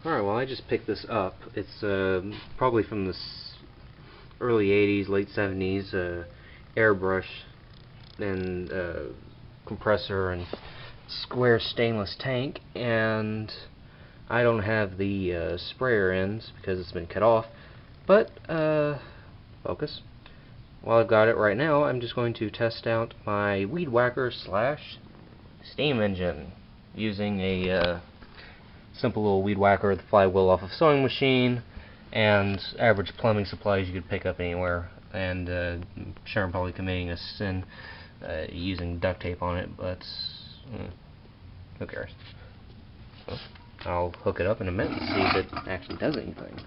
Alright, well I just picked this up. It's probably from the early 80s, late 70s, airbrush and compressor and square stainless tank, and I don't have the sprayer ends because it's been cut off, but focus. While I've got it right now, I'm just going to test out my weed whacker / steam engine using a simple little weed whacker with the flywheel off a sewing machine and average plumbing supplies you could pick up anywhere. And I'm sure I'm probably committing a sin using duct tape on it, but who cares? So I'll hook it up in a minute and see if it actually does anything.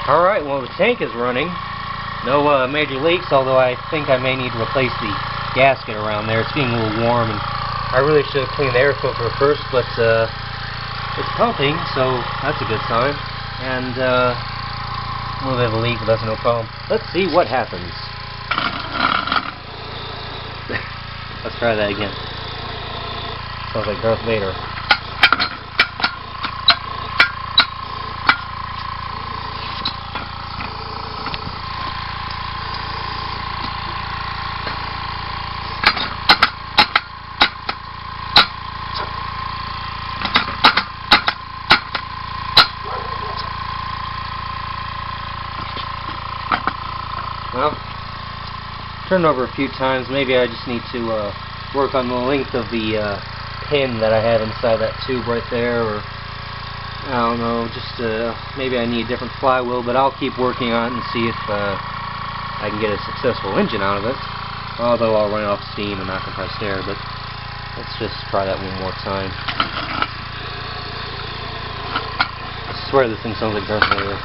Alright, well the tank is running. No major leaks, although I think I may need to replace the gasket around there. It's getting a little warm, and I really should have cleaned the air filter first, but it's pumping, so that's a good sign. And a little bit of a leak, but that's no problem. Let's see what happens. Let's try that again. Sounds like Darth Vader. Well, turned over a few times. Maybe I just need to work on the length of the pin that I have inside that tube right there, or I don't know, just maybe I need a different flywheel, but I'll keep working on it and see if I can get a successful engine out of it, although I'll run it off steam and not compressed air. But let's just try that one more time. I swear this thing sounds like Darth Vader.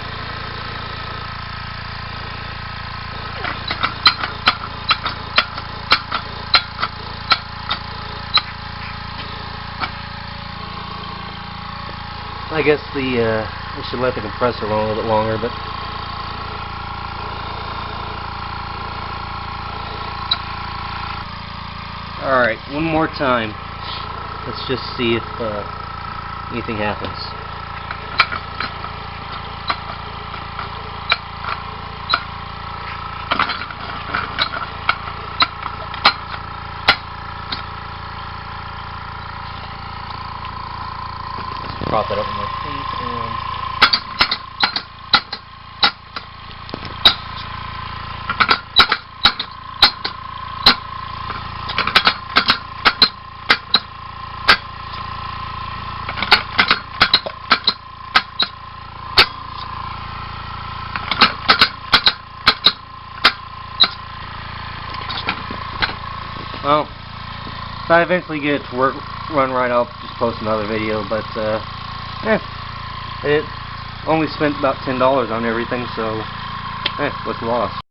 I guess I should let the compressor run a little bit longer, but alright, one more time. Let's just see if anything happens. Prop that up with my feet and well, if I eventually get it to run right, I'll just post another video, but it only spent about $10 on everything, so what's the loss?